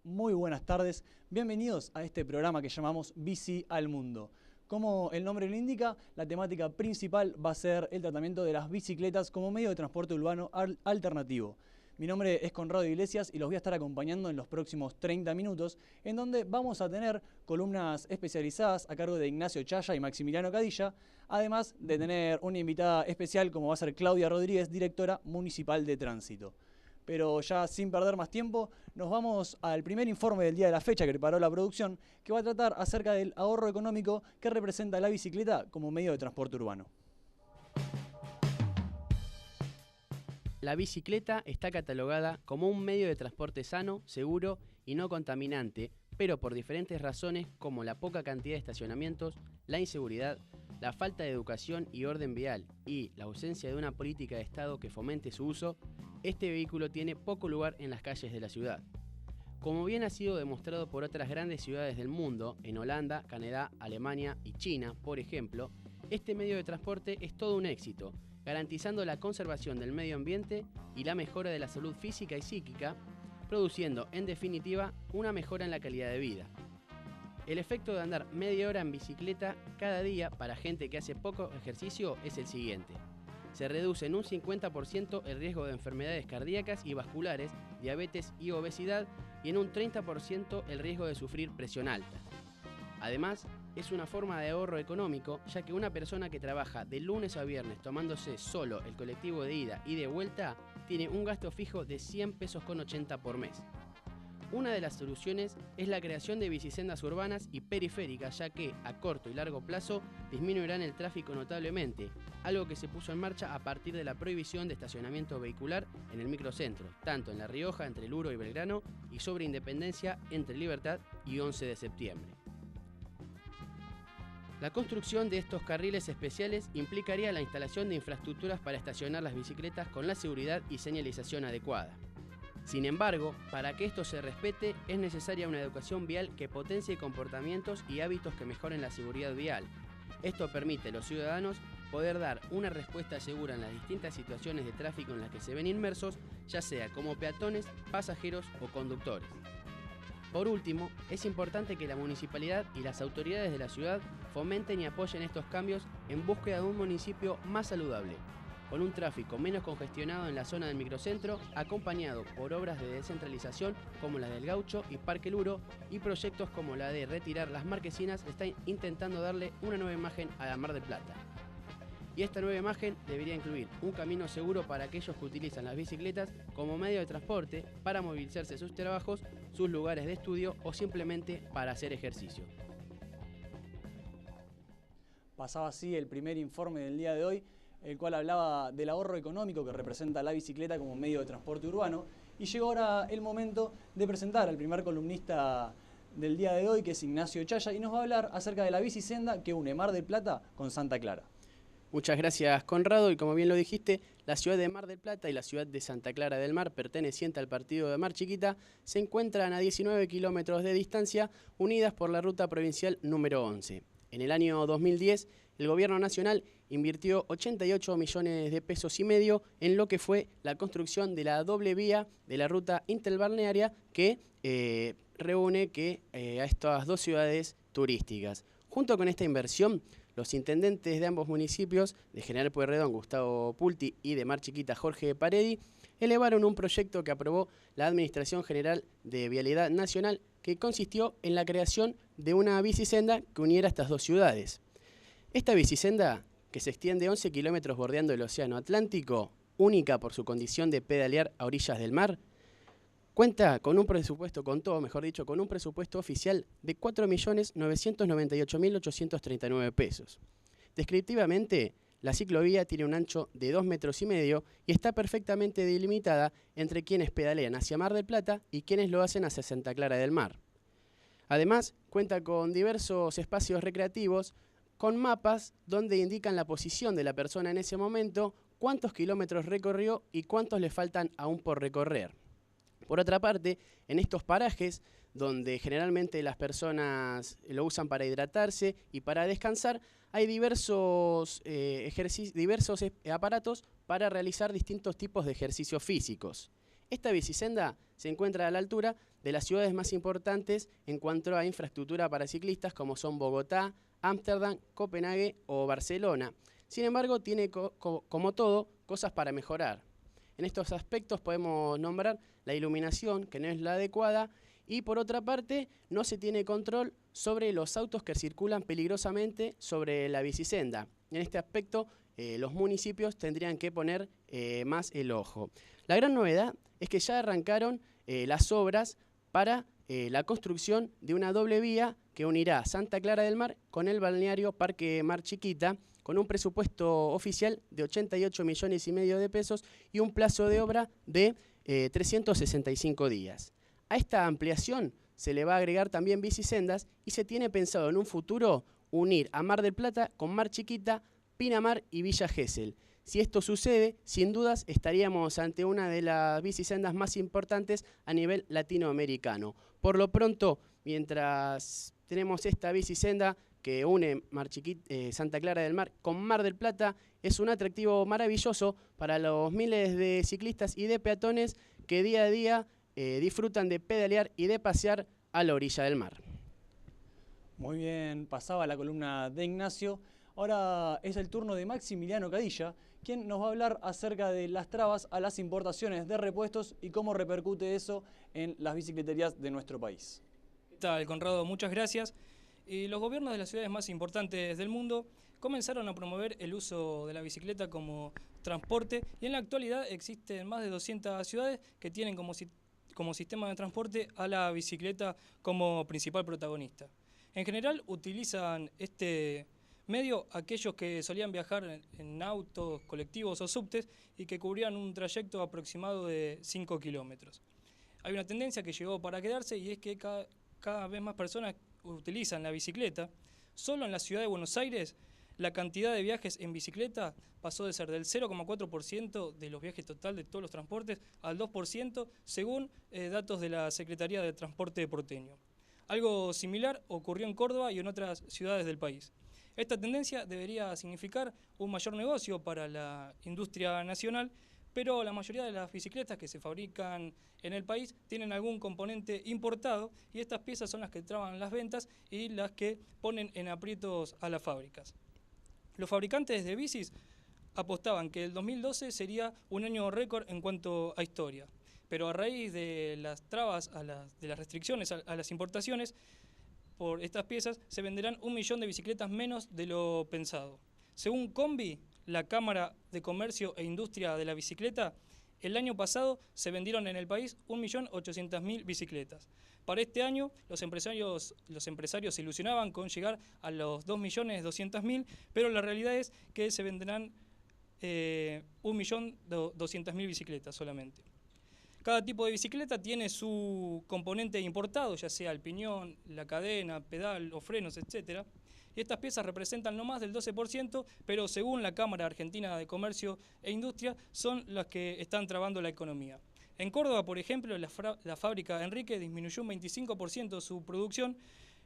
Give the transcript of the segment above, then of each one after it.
muy buenas tardes. Bienvenidos a este programa que llamamos Bici al Mundo. Como el nombre lo indica, la temática principal va a ser el tratamiento de las bicicletas como medio de transporte urbano alternativo. Mi nombre es Conrado Iglesias y los voy a estar acompañando en los próximos 30 minutos, en donde vamos a tener columnas especializadas a cargo de Ignacio Chaya y Maximiliano Cadilla, además de tener una invitada especial como va a ser Claudia Rodríguez, directora municipal de tránsito. Pero ya sin perder más tiempo, nos vamos al primer informe del día de la fecha que preparó la producción, que va a tratar acerca del ahorro económico que representa la bicicleta como medio de transporte urbano. La bicicleta está catalogada como un medio de transporte sano, seguro y no contaminante, pero por diferentes razones como la poca cantidad de estacionamientos, la inseguridad, la falta de educación y orden vial y la ausencia de una política de Estado que fomente su uso, este vehículo tiene poco lugar en las calles de la ciudad. Como bien ha sido demostrado por otras grandes ciudades del mundo, en Holanda, Canadá, Alemania y China, por ejemplo, este medio de transporte es todo un éxito, garantizando la conservación del medio ambiente y la mejora de la salud física y psíquica, produciendo, en definitiva, una mejora en la calidad de vida. El efecto de andar media hora en bicicleta cada día para gente que hace poco ejercicio es el siguiente. Se reduce en un 50% el riesgo de enfermedades cardíacas y vasculares, diabetes y obesidad, y en un 30% el riesgo de sufrir presión alta. Además, es una forma de ahorro económico, ya que una persona que trabaja de lunes a viernes tomándose solo el colectivo de ida y de vuelta tiene un gasto fijo de 100 pesos con 80 por mes. Una de las soluciones es la creación de bicisendas urbanas y periféricas, ya que a corto y largo plazo disminuirán el tráfico notablemente, algo que se puso en marcha a partir de la prohibición de estacionamiento vehicular en el microcentro, tanto en La Rioja entre Luro y Belgrano y sobre Independencia entre Libertad y 11 de septiembre. La construcción de estos carriles especiales implicaría la instalación de infraestructuras para estacionar las bicicletas con la seguridad y señalización adecuada. Sin embargo, para que esto se respete, es necesaria una educación vial que potencie comportamientos y hábitos que mejoren la seguridad vial. Esto permite a los ciudadanos poder dar una respuesta segura en las distintas situaciones de tráfico en las que se ven inmersos, ya sea como peatones, pasajeros o conductores. Por último, es importante que la municipalidad y las autoridades de la ciudad fomenten y apoyen estos cambios en búsqueda de un municipio más saludable, con un tráfico menos congestionado en la zona del microcentro, acompañado por obras de descentralización como la del Gaucho y Parque Luro, y proyectos como la de retirar las marquesinas están intentando darle una nueva imagen a la Mar del Plata. Y esta nueva imagen debería incluir un camino seguro para aquellos que utilizan las bicicletas como medio de transporte para movilizarse a sus trabajos, sus lugares de estudio o simplemente para hacer ejercicio. Pasaba así el primer informe del día de hoy, el cual hablaba del ahorro económico que representa la bicicleta como medio de transporte urbano. Y llegó ahora el momento de presentar al primer columnista del día de hoy, que es Ignacio Chaya, y nos va a hablar acerca de la bicisenda que une Mar del Plata con Santa Clara. Muchas gracias, Conrado, y como bien lo dijiste, la ciudad de Mar del Plata y la ciudad de Santa Clara del Mar, perteneciente al partido de Mar Chiquita, se encuentran a 19 kilómetros de distancia, unidas por la ruta provincial número 11. En el año 2010, el gobierno nacional invirtió 88 millones de pesos y medio en lo que fue la construcción de la doble vía de la ruta interbalnearia que reúne a estas dos ciudades turísticas. Junto con esta inversión, los intendentes de ambos municipios, de General Pueyrredón, Gustavo Pulti, y de Mar Chiquita, Jorge Paredi, elevaron un proyecto que aprobó la Administración General de Vialidad Nacional, que consistió en la creación de una bicisenda que uniera estas dos ciudades. Esta bicisenda, que se extiende 11 kilómetros bordeando el Océano Atlántico, única por su condición de pedalear a orillas del mar, cuenta con un presupuesto, con un presupuesto oficial de 4.998.839 pesos. Descriptivamente, la ciclovía tiene un ancho de 2,5 metros y está perfectamente delimitada entre quienes pedalean hacia Mar del Plata y quienes lo hacen hacia Santa Clara del Mar. Además, cuenta con diversos espacios recreativos, con mapas donde indican la posición de la persona en ese momento, cuántos kilómetros recorrió y cuántos le faltan aún por recorrer. Por otra parte, en estos parajes, donde generalmente las personas lo usan para hidratarse y para descansar, hay diversos aparatos para realizar distintos tipos de ejercicios físicos. Esta bicisenda se encuentra a la altura de las ciudades más importantes en cuanto a infraestructura para ciclistas, como son Bogotá, Ámsterdam, Copenhague o Barcelona. Sin embargo, tiene como todo cosas para mejorar. En estos aspectos podemos nombrar la iluminación, que no es la adecuada, y por otra parte, no se tiene control sobre los autos que circulan peligrosamente sobre la bicisenda. En este aspecto, los municipios tendrían que poner más el ojo. La gran novedad es que ya arrancaron las obras para la construcción de una doble vía que unirá Santa Clara del Mar con el balneario Parque Mar Chiquita, con un presupuesto oficial de 88,5 millones de pesos y un plazo de obra de 365 días. A esta ampliación se le va a agregar también bicisendas y se tiene pensado en un futuro unir a Mar del Plata con Mar Chiquita, Pinamar y Villa Gesell. Si esto sucede, sin dudas estaríamos ante una de las bicisendas más importantes a nivel latinoamericano. Por lo pronto, mientras tenemos esta bicisenda que une Santa Clara del Mar con Mar del Plata, es un atractivo maravilloso para los miles de ciclistas y de peatones que día a día disfrutan de pedalear y de pasear a la orilla del mar. Muy bien, pasaba la columna de Ignacio. Ahora es el turno de Maximiliano Cadilla, quien nos va a hablar acerca de las trabas a las importaciones de repuestos y cómo repercute eso en las bicicleterías de nuestro país. ¿Qué tal, Conrado? Muchas gracias. Los gobiernos de las ciudades más importantes del mundo comenzaron a promover el uso de la bicicleta como transporte y en la actualidad existen más de 200 ciudades que tienen como sistema de transporte a la bicicleta como principal protagonista. En general utilizan este medio aquellos que solían viajar en autos, colectivos o subtes y que cubrían un trayecto aproximado de 5 kilómetros. Hay una tendencia que llegó para quedarse y es que cada vez más personas utilizan la bicicleta. Solo en la ciudad de Buenos Aires la cantidad de viajes en bicicleta pasó de ser del 0,4% de los viajes total de todos los transportes al 2% según datos de la Secretaría de Transporte porteño. Algo similar ocurrió en Córdoba y en otras ciudades del país. Esta tendencia debería significar un mayor negocio para la industria nacional, pero la mayoría de las bicicletas que se fabrican en el país tienen algún componente importado y estas piezas son las que traban las ventas y las que ponen en aprietos a las fábricas. Los fabricantes de bicis apostaban que el 2012 sería un año récord en cuanto a historia, pero a raíz de las trabas, de las restricciones a las importaciones, por estas piezas se venderán 1 millón de bicicletas menos de lo pensado. Según Combi, la Cámara de Comercio e Industria de la Bicicleta, el año pasado se vendieron en el país 1.800.000 bicicletas. Para este año, los empresarios se ilusionaban con llegar a los 2.200.000, pero la realidad es que se venderán 1.200.000 bicicletas solamente. Cada tipo de bicicleta tiene su componente importado, ya sea el piñón, la cadena, pedal o frenos, etc. Y estas piezas representan no más del 12%, pero según la Cámara Argentina de Comercio e Industria, son las que están trabando la economía. En Córdoba, por ejemplo, la fábrica Enrique disminuyó un 25% su producción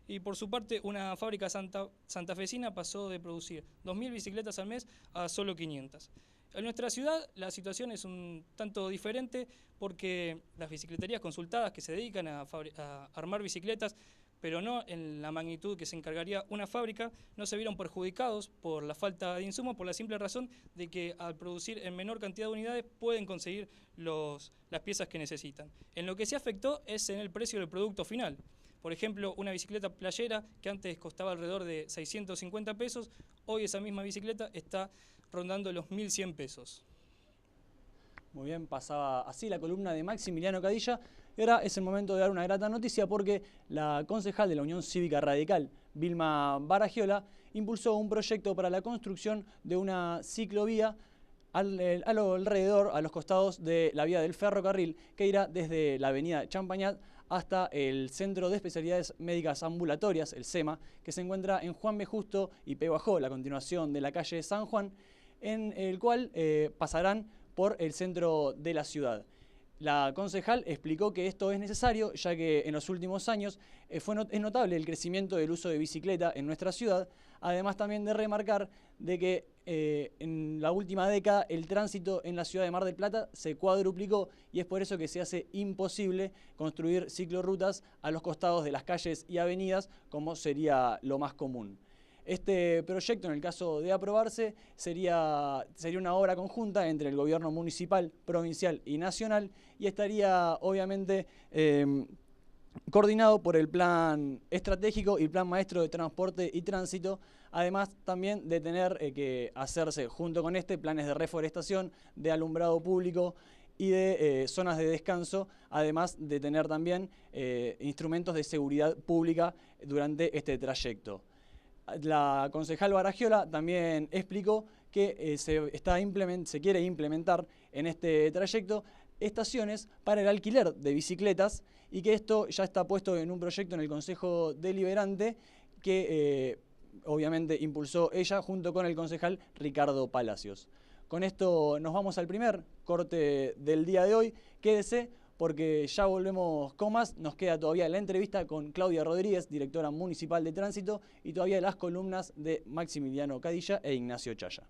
y por su parte una fábrica santafesina pasó de producir 2.000 bicicletas al mes a solo 500. En nuestra ciudad la situación es un tanto diferente porque las bicicleterías consultadas que se dedican a armar bicicletas, pero no en la magnitud que se encargaría una fábrica, no se vieron perjudicados por la falta de insumos por la simple razón de que al producir en menor cantidad de unidades pueden conseguir las piezas que necesitan. En lo que se afectó es en el precio del producto final. Por ejemplo, una bicicleta playera que antes costaba alrededor de 650 pesos, hoy esa misma bicicleta está rondando los 1.100 pesos. Muy bien, pasaba así la columna de Maximiliano Cadilla. Y ahora es el momento de dar una grata noticia porque la concejal de la Unión Cívica Radical, Vilma Baragiola, impulsó un proyecto para la construcción de una ciclovía alrededor, a los costados de la vía del ferrocarril, que irá desde la avenida Champañat hasta el Centro de Especialidades Médicas Ambulatorias, el CEMA, que se encuentra en Juan B. Justo y Pehuajó, la continuación de la calle San Juan, en el cual pasarán por el centro de la ciudad. La concejal explicó que esto es necesario, ya que en los últimos años es notable el crecimiento del uso de bicicleta en nuestra ciudad, además también de remarcar de que en la última década el tránsito en la ciudad de Mar del Plata se cuadruplicó y es por eso que se hace imposible construir ciclorrutas a los costados de las calles y avenidas, como sería lo más común. Este proyecto, en el caso de aprobarse, sería una obra conjunta entre el gobierno municipal, provincial y nacional y estaría obviamente coordinado por el Plan Estratégico y el Plan Maestro de Transporte y Tránsito, además también de tener que hacerse junto con planes de reforestación, de alumbrado público y de zonas de descanso, además de tener también instrumentos de seguridad pública durante este trayecto. La concejal Baragiola también explicó que se quiere implementar en este trayecto estaciones para el alquiler de bicicletas y que esto ya está puesto en un proyecto en el Consejo Deliberante que obviamente impulsó ella junto con el concejal Ricardo Palacios. Con esto nos vamos al primer corte del día de hoy. Quédese porque ya volvemos con más. Nos queda todavía la entrevista con Claudia Rodríguez, directora municipal de Tránsito, y todavía las columnas de Maximiliano Cadilla e Ignacio Chaya.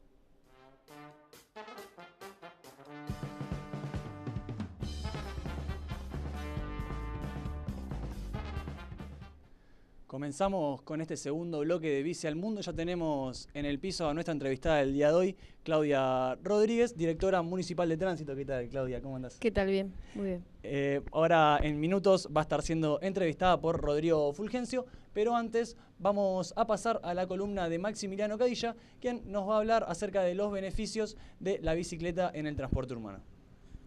Comenzamos con este segundo bloque de Bici al Mundo. Ya tenemos en el piso a nuestra entrevistada del día de hoy, Claudia Rodríguez, directora municipal de Tránsito. ¿Qué tal, Claudia? ¿Cómo andás? ¿Qué tal? Bien, muy bien. Ahora en minutos va a estar siendo entrevistada por Rodrigo Fulgencio, pero antes vamos a pasar a la columna de Maximiliano Cadilla, quien nos va a hablar acerca de los beneficios de la bicicleta en el transporte urbano.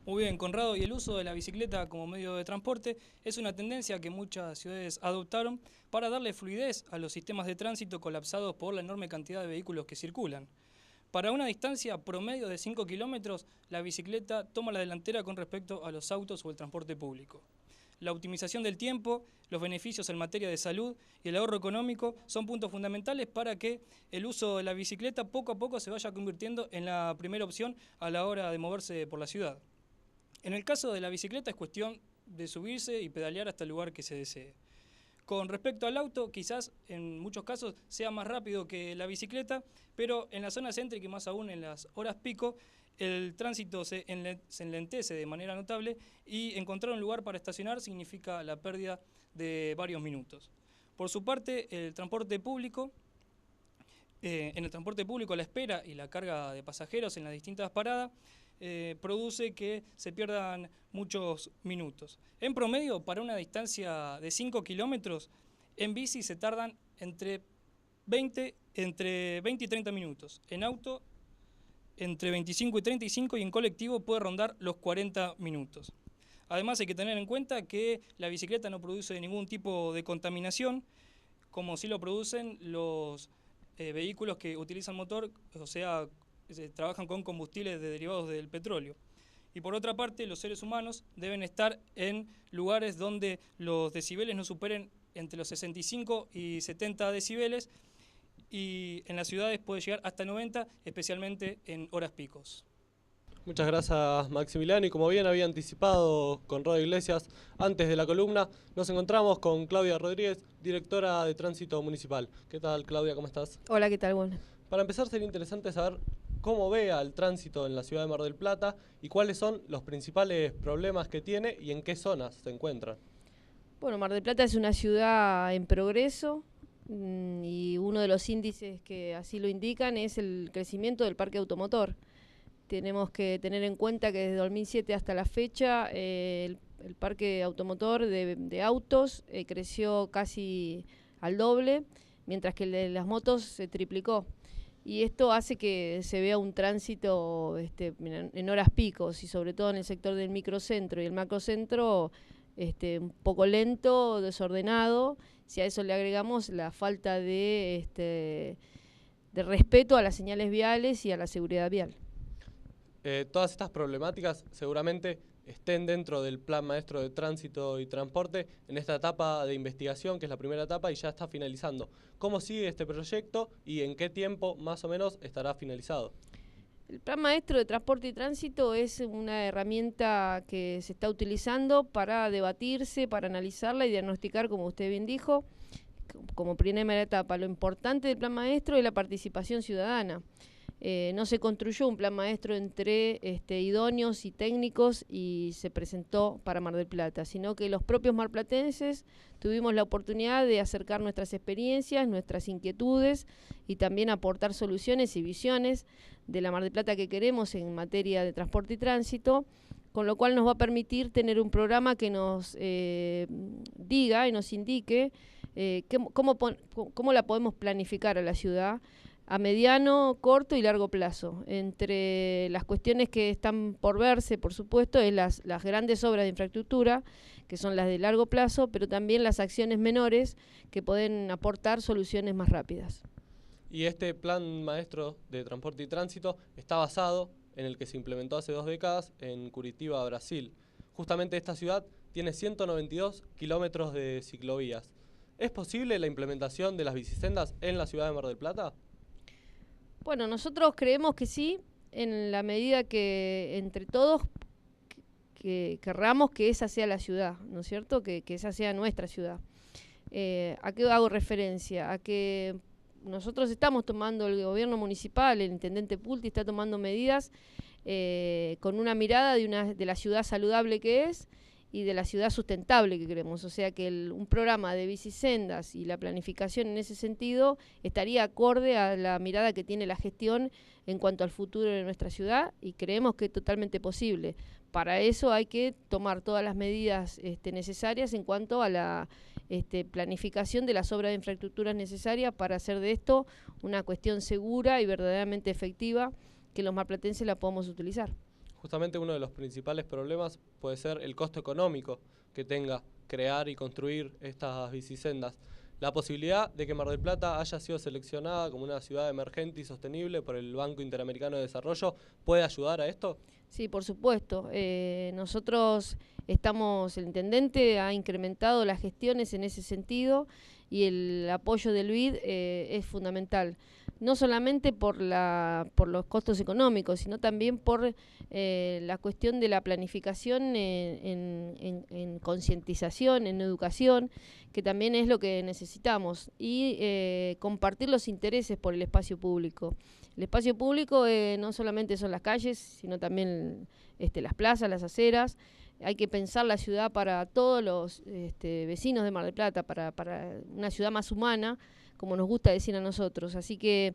Muy bien, Conrado, y el uso de la bicicleta como medio de transporte es una tendencia que muchas ciudades adoptaron para darle fluidez a los sistemas de tránsito colapsados por la enorme cantidad de vehículos que circulan. Para una distancia promedio de 5 kilómetros, la bicicleta toma la delantera con respecto a los autos o el transporte público. La optimización del tiempo, los beneficios en materia de salud y el ahorro económico son puntos fundamentales para que el uso de la bicicleta poco a poco se vaya convirtiendo en la primera opción a la hora de moverse por la ciudad. En el caso de la bicicleta es cuestión de subirse y pedalear hasta el lugar que se desee. Con respecto al auto, quizás en muchos casos sea más rápido que la bicicleta, pero en la zona céntrica y más aún en las horas pico, el tránsito se enlentece de manera notable y encontrar un lugar para estacionar significa la pérdida de varios minutos. Por su parte, en el transporte público, la espera y la carga de pasajeros en las distintas paradas produce que se pierdan muchos minutos. En promedio, para una distancia de 5 kilómetros, en bici se tardan entre 20 y 30 minutos. En auto, entre 25 y 35, y en colectivo puede rondar los 40 minutos. Además, hay que tener en cuenta que la bicicleta no produce ningún tipo de contaminación, como sí lo producen los vehículos que utilizan motor, o sea, trabajan con combustibles derivados del petróleo. Y por otra parte, los seres humanos deben estar en lugares donde los decibeles no superen entre los 65 y 70 decibeles, y en las ciudades puede llegar hasta 90, especialmente en horas picos. Muchas gracias, Maximiliano, y como bien había anticipado Conrado Iglesias antes de la columna, nos encontramos con Claudia Rodríguez, directora de Tránsito Municipal. ¿Qué tal, Claudia? ¿Cómo estás? Hola, ¿qué tal? Bueno. Para empezar, sería interesante saber cómo ve al tránsito en la ciudad de Mar del Plata y cuáles son los principales problemas que tiene y en qué zonas se encuentran. Bueno, Mar del Plata es una ciudad en progreso y uno de los índices que así lo indican es el crecimiento del parque automotor. Tenemos que tener en cuenta que desde 2007 hasta la fecha el parque automotor de autos creció casi al doble, mientras que el de las motos se triplicó. Y esto hace que se vea un tránsito en horas picos y sobre todo en el sector del microcentro y el macrocentro un poco lento, desordenado. Si a eso le agregamos la falta de respeto a las señales viales y a la seguridad vial. Todas estas problemáticas seguramente estén dentro del Plan Maestro de Tránsito y Transporte en esta etapa de investigación, que es la primera etapa y ya está finalizando. ¿Cómo sigue este proyecto y en qué tiempo más o menos estará finalizado? El Plan Maestro de Transporte y Tránsito es una herramienta que se está utilizando para debatirse, para analizarla y diagnosticar, como usted bien dijo, como primera etapa. Lo importante del Plan Maestro es la participación ciudadana. No se construyó un plan maestro entre idóneos y técnicos y se presentó para Mar del Plata, sino que los propios marplatenses tuvimos la oportunidad de acercar nuestras experiencias, nuestras inquietudes y también aportar soluciones y visiones de la Mar del Plata que queremos en materia de transporte y tránsito, con lo cual nos va a permitir tener un programa que nos diga y nos indique cómo la podemos planificar a la ciudad a mediano, corto y largo plazo. Entre las cuestiones que están por verse, por supuesto, es las grandes obras de infraestructura, que son las de largo plazo, pero también las acciones menores que pueden aportar soluciones más rápidas. Y este plan maestro de transporte y tránsito está basado en el que se implementó hace 2 décadas en Curitiba, Brasil. Justamente esta ciudad tiene 192 kilómetros de ciclovías. ¿Es posible la implementación de las bicisendas en la ciudad de Mar del Plata? Bueno, nosotros creemos que sí, en la medida que entre todos que querramos que esa sea la ciudad, ¿no es cierto? Que esa sea nuestra ciudad. ¿A qué hago referencia? A que nosotros estamos tomando, el gobierno municipal, el intendente Pulti está tomando medidas con una mirada de la ciudad saludable que es y de la ciudad sustentable que queremos. O sea que un programa de bicisendas y la planificación en ese sentido estaría acorde a la mirada que tiene la gestión en cuanto al futuro de nuestra ciudad y creemos que es totalmente posible. Para eso hay que tomar todas las medidas necesarias en cuanto a la planificación de las obras de infraestructuras necesarias para hacer de esto una cuestión segura y verdaderamente efectiva que los marplatenses la podamos utilizar. Justamente uno de los principales problemas puede ser el costo económico que tenga crear y construir estas bicisendas. La posibilidad de que Mar del Plata haya sido seleccionada como una ciudad emergente y sostenible por el Banco Interamericano de Desarrollo, ¿puede ayudar a esto? Sí, por supuesto. Nosotros el intendente ha incrementado las gestiones en ese sentido y el apoyo del BID es fundamental. No solamente por los costos económicos, sino también por la cuestión de la planificación en concientización, en educación, que también es lo que necesitamos, y compartir los intereses por el espacio público. El espacio público no solamente son las calles, sino también las plazas, las aceras. Hay que pensar la ciudad para todos los vecinos de Mar del Plata, para una ciudad más humana, como nos gusta decir a nosotros. Así que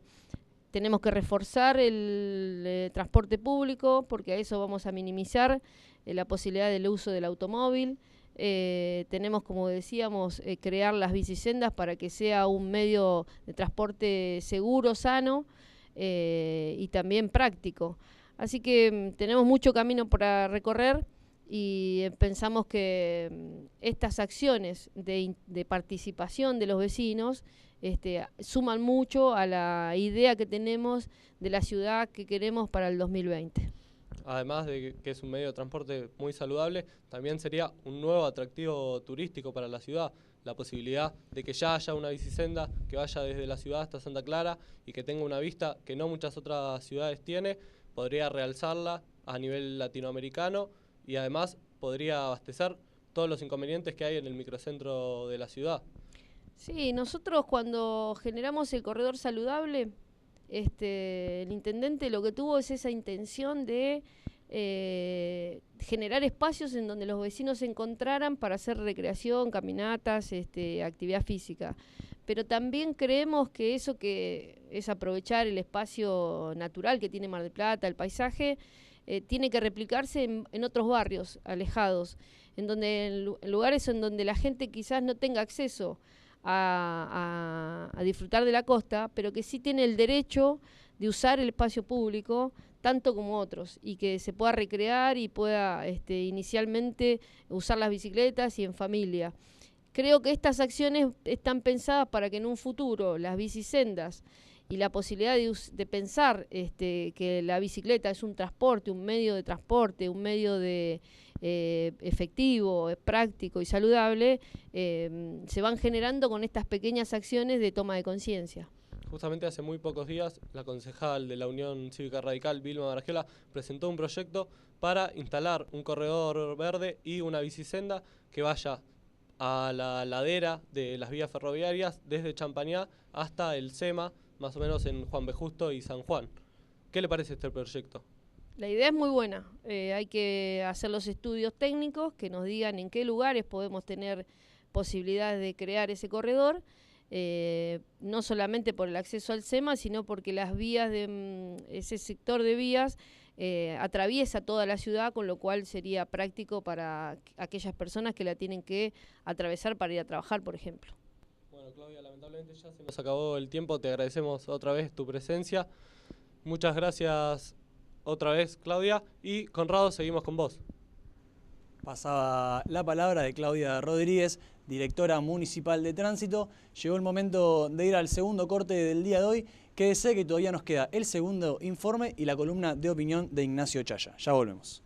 tenemos que reforzar el transporte público, porque a eso vamos a minimizar la posibilidad del uso del automóvil. Tenemos, como decíamos, crear las bicisendas para que sea un medio de transporte seguro, sano y también práctico. Así que tenemos mucho camino para recorrer y pensamos que estas acciones de participación de los vecinos suman mucho a la idea que tenemos de la ciudad que queremos para el 2020. Además de que es un medio de transporte muy saludable, también sería un nuevo atractivo turístico para la ciudad. La posibilidad de que ya haya una bicisenda que vaya desde la ciudad hasta Santa Clara y que tenga una vista que no muchas otras ciudades tiene, podría realzarla a nivel latinoamericano y además podría abastecer todos los inconvenientes que hay en el microcentro de la ciudad. Sí, nosotros cuando generamos el corredor saludable, el intendente lo que tuvo es esa intención de generar espacios en donde los vecinos se encontraran para hacer recreación, caminatas, actividad física. Pero también creemos que eso que es aprovechar el espacio natural que tiene Mar del Plata, el paisaje, tiene que replicarse en otros barrios alejados, en lugares en donde la gente quizás no tenga acceso a disfrutar de la costa, pero que sí tiene el derecho de usar el espacio público tanto como otros, y que se pueda recrear y pueda inicialmente usar las bicicletas y en familia. Creo que estas acciones están pensadas para que en un futuro las bicisendas y la posibilidad de pensar que la bicicleta es un transporte, un medio de transporte, un medio de efectivo, práctico y saludable, se van generando con estas pequeñas acciones de toma de conciencia. justamente hace muy pocos días, la concejal de la Unión Cívica Radical, Vilma Baragiola, presentó un proyecto para instalar un corredor verde y una bicisenda que vaya a la ladera de las vías ferroviarias desde Champañá hasta el SEMA, más o menos en Juan B. Justo y San Juan. ¿Qué le parece este proyecto? La idea es muy buena. Hay que hacer los estudios técnicos que nos digan en qué lugares podemos tener posibilidades de crear ese corredor, no solamente por el acceso al SEMA, sino porque las vías de ese sector de vías atraviesa toda la ciudad, con lo cual sería práctico para aquellas personas que la tienen que atravesar para ir a trabajar, por ejemplo. Bueno, Claudia, lamentablemente ya se nos acabó el tiempo. Te agradecemos otra vez tu presencia. Muchas gracias otra vez, Claudia. Y Conrado, seguimos con vos. Pasaba la palabra de Claudia Rodríguez, directora municipal de tránsito. Llegó el momento de ir al segundo corte del día de hoy. Quédese que todavía nos queda el segundo informe y la columna de opinión de Ignacio Chaya. Ya volvemos.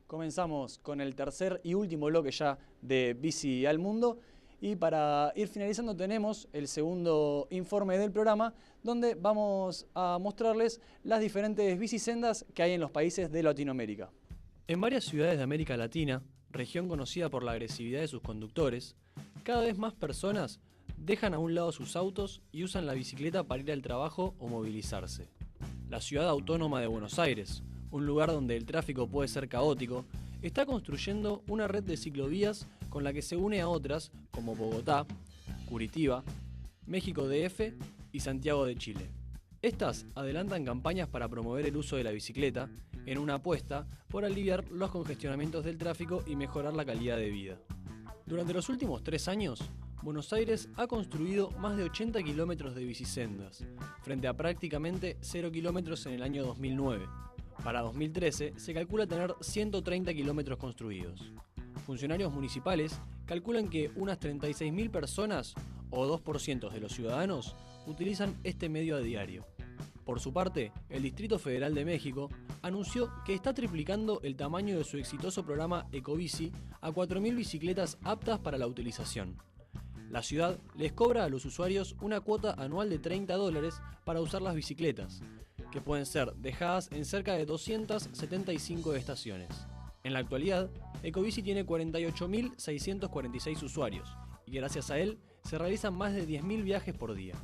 Comenzamos con el tercer y último bloque ya de Bici al Mundo. Y para ir finalizando tenemos el segundo informe del programa, donde vamos a mostrarles las diferentes bicisendas que hay en los países de Latinoamérica. En varias ciudades de América Latina, región conocida por la agresividad de sus conductores, cada vez más personas dejan a un lado sus autos y usan la bicicleta para ir al trabajo o movilizarse. La ciudad autónoma de Buenos Aires, un lugar donde el tráfico puede ser caótico, está construyendo una red de ciclovías con la que se une a otras como Bogotá, Curitiba, México DF y Santiago de Chile. Estas adelantan campañas para promover el uso de la bicicleta en una apuesta por aliviar los congestionamientos del tráfico y mejorar la calidad de vida. Durante los últimos 3 años, Buenos Aires ha construido más de 80 kilómetros de bicisendas, frente a prácticamente 0 kilómetros en el año 2009. Para 2013 se calcula tener 130 kilómetros construidos. Funcionarios municipales calculan que unas 36.000 personas, o 2% de los ciudadanos, utilizan este medio a diario. Por su parte, el Distrito Federal de México anunció que está triplicando el tamaño de su exitoso programa Ecobici a 4.000 bicicletas aptas para la utilización. La ciudad les cobra a los usuarios una cuota anual de $30 para usar las bicicletas, que pueden ser dejadas en cerca de 275 estaciones. En la actualidad, Ecobici tiene 48.646 usuarios y gracias a él se realizan más de 10.000 viajes por día.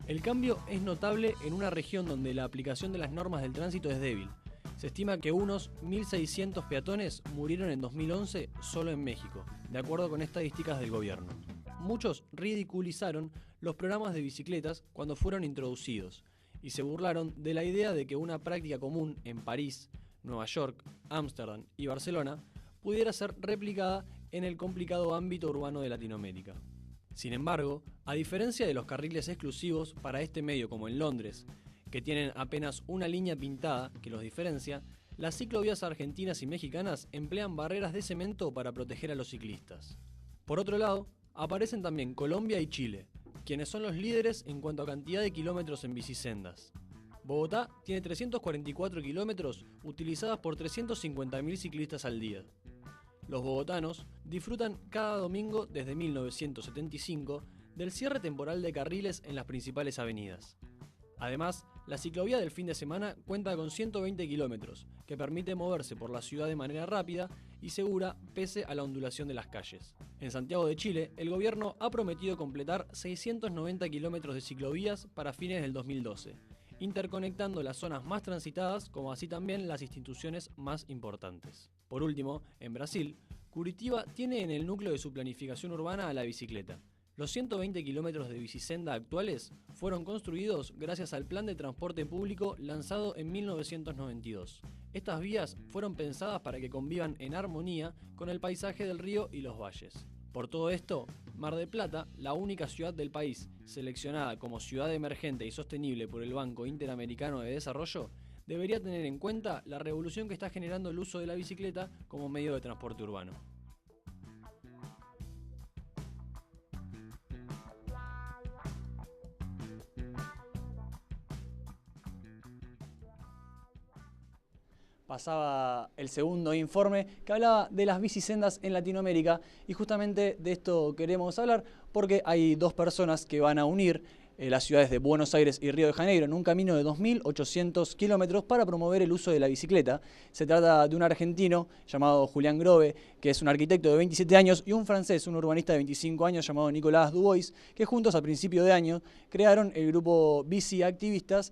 El cambio es notable en una región donde la aplicación de las normas del tránsito es débil. Se estima que unos 1.600 peatones murieron en 2011 solo en México, de acuerdo con estadísticas del gobierno. Muchos ridiculizaron los programas de bicicletas cuando fueron introducidos y se burlaron de la idea de que una práctica común en París, Nueva York, Ámsterdam y Barcelona pudiera ser replicada en el complicado ámbito urbano de Latinoamérica. Sin embargo, a diferencia de los carriles exclusivos para este medio como en Londres, que tienen apenas una línea pintada que los diferencia, las ciclovías argentinas y mexicanas emplean barreras de cemento para proteger a los ciclistas. Por otro lado, aparecen también Colombia y Chile, quienes son los líderes en cuanto a cantidad de kilómetros en bicisendas. Bogotá tiene 344 kilómetros utilizadas por 350.000 ciclistas al día. Los bogotanos disfrutan cada domingo desde 1975 del cierre temporal de carriles en las principales avenidas. Además, la ciclovía del fin de semana cuenta con 120 kilómetros, que permite moverse por la ciudad de manera rápida y segura pese a la ondulación de las calles. En Santiago de Chile, el gobierno ha prometido completar 690 kilómetros de ciclovías para fines del 2012, interconectando las zonas más transitadas como así también las instituciones más importantes. Por último, en Brasil, Curitiba tiene en el núcleo de su planificación urbana a la bicicleta. Los 120 kilómetros de bicisenda actuales fueron construidos gracias al Plan de Transporte Público lanzado en 1992. Estas vías fueron pensadas para que convivan en armonía con el paisaje del río y los valles. Por todo esto, Mar del Plata, la única ciudad del país seleccionada como ciudad emergente y sostenible por el Banco Interamericano de Desarrollo, debería tener en cuenta la revolución que está generando el uso de la bicicleta como medio de transporte urbano. pasaba el segundo informe que hablaba de las bicisendas en Latinoamérica y justamente de esto queremos hablar porque hay dos personas que van a unir las ciudades de Buenos Aires y Río de Janeiro en un camino de 2.800 kilómetros para promover el uso de la bicicleta. Se trata de un argentino llamado Julián Grove, que es un arquitecto de 27 años, y un francés, un urbanista de 25 años llamado Nicolas Dubois, que juntos a principio de año crearon el grupo Bici Activistas,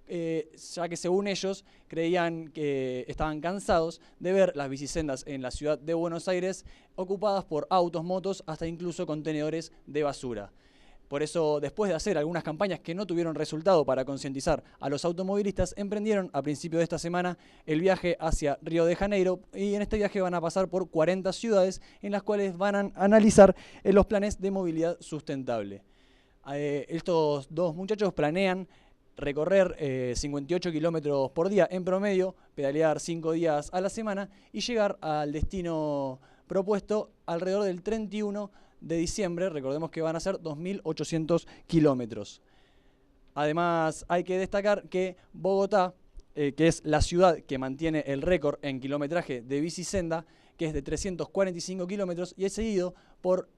ya que según ellos creían que estaban cansados de ver las bicisendas en la ciudad de Buenos Aires ocupadas por autos, motos, hasta incluso contenedores de basura. Por eso, después de hacer algunas campañas que no tuvieron resultado para concientizar a los automovilistas, emprendieron a principio de esta semana el viaje hacia Río de Janeiro, y en este viaje van a pasar por 40 ciudades en las cuales van a analizar los planes de movilidad sustentable. Estos dos muchachos planean recorrer 58 kilómetros por día en promedio, pedalear 5 días a la semana y llegar al destino propuesto alrededor del 31 de diciembre. Recordemos que van a ser 2.800 kilómetros. Además, hay que destacar que Bogotá, que es la ciudad que mantiene el récord en kilometraje de bicisenda, que es de 345 kilómetros, y es seguido por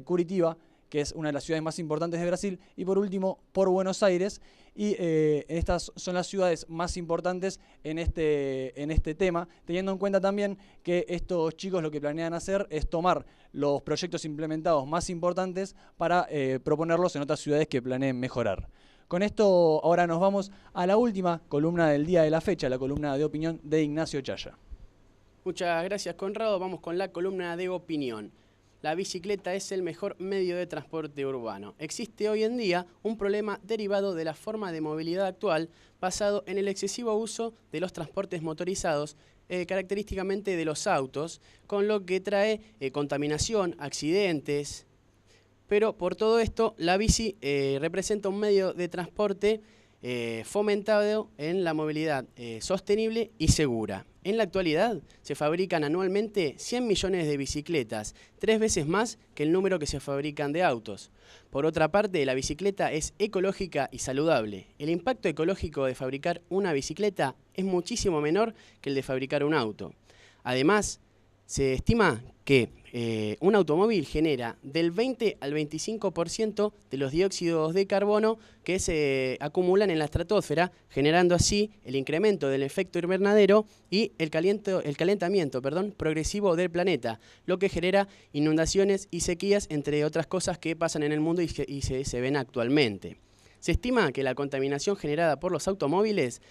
Curitiba, que es una de las ciudades más importantes de Brasil, y por último por Buenos Aires. Y estas son las ciudades más importantes en este tema, teniendo en cuenta también que estos chicos lo que planean hacer es tomar los proyectos implementados más importantes para proponerlos en otras ciudades que planeen mejorar. Con esto ahora nos vamos a la última columna del día de la fecha, la columna de opinión de Ignacio Chaya. Muchas gracias, Conrado. Vamos con la columna de opinión. La bicicleta es el mejor medio de transporte urbano. Existe hoy en día un problema derivado de la forma de movilidad actual basado en el excesivo uso de los transportes motorizados, característicamente de los autos, con lo que trae contaminación, accidentes. Pero por todo esto, la bici representa un medio de transporte fomentado en la movilidad sostenible y segura. En la actualidad se fabrican anualmente 100 millones de bicicletas, 3 veces más que el número que se fabrican de autos. Por otra parte, la bicicleta es ecológica y saludable. El impacto ecológico de fabricar una bicicleta es muchísimo menor que el de fabricar un auto. Además, se estima que un automóvil genera del 20 al 25% de los dióxidos de carbono que se acumulan en la estratosfera, generando así el incremento del efecto invernadero y el calentamiento progresivo del planeta, lo que genera inundaciones y sequías, entre otras cosas que pasan en el mundo y se ven actualmente. Se estima que la contaminación generada por los automóviles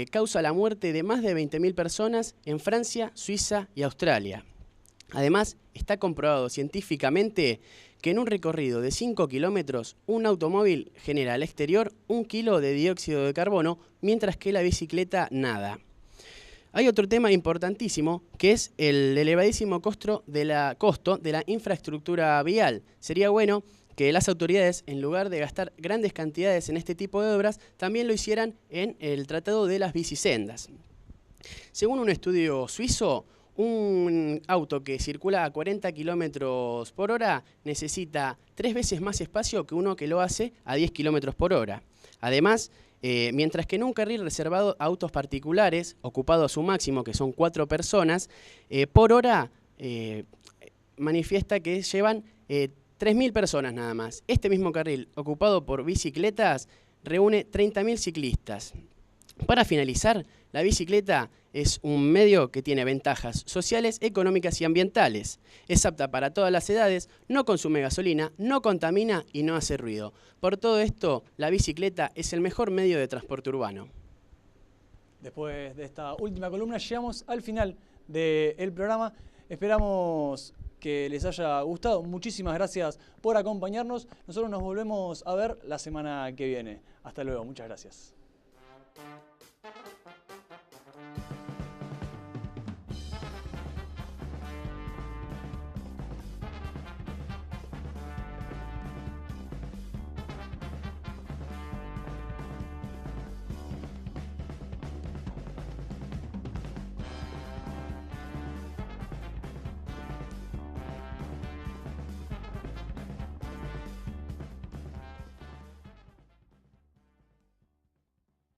causa la muerte de más de 20.000 personas en Francia, Suiza y Australia. Además, está comprobado científicamente que en un recorrido de 5 kilómetros, un automóvil genera al exterior 1 kilo de dióxido de carbono, mientras que la bicicleta nada. Hay otro tema importantísimo, que es el elevadísimo costo de la infraestructura vial. Sería bueno que las autoridades, en lugar de gastar grandes cantidades en este tipo de obras, también lo hicieran en el tratado de las bicisendas. Según un estudio suizo, un auto que circula a 40 kilómetros por hora necesita 3 veces más espacio que uno que lo hace a 10 kilómetros por hora. Además, mientras que en un carril reservado a autos particulares, ocupado a su máximo, que son 4 personas, por hora manifiesta que llevan 3.000 personas nada más. Este mismo carril, ocupado por bicicletas, reúne 30.000 ciclistas. Para finalizar, la bicicleta es un medio que tiene ventajas sociales, económicas y ambientales. Es apta para todas las edades, no consume gasolina, no contamina y no hace ruido. Por todo esto, la bicicleta es el mejor medio de transporte urbano. Después de esta última columna llegamos al final del programa. Esperamos que les haya gustado. Muchísimas gracias por acompañarnos. Nosotros nos volvemos a ver la semana que viene. Hasta luego. Muchas gracias.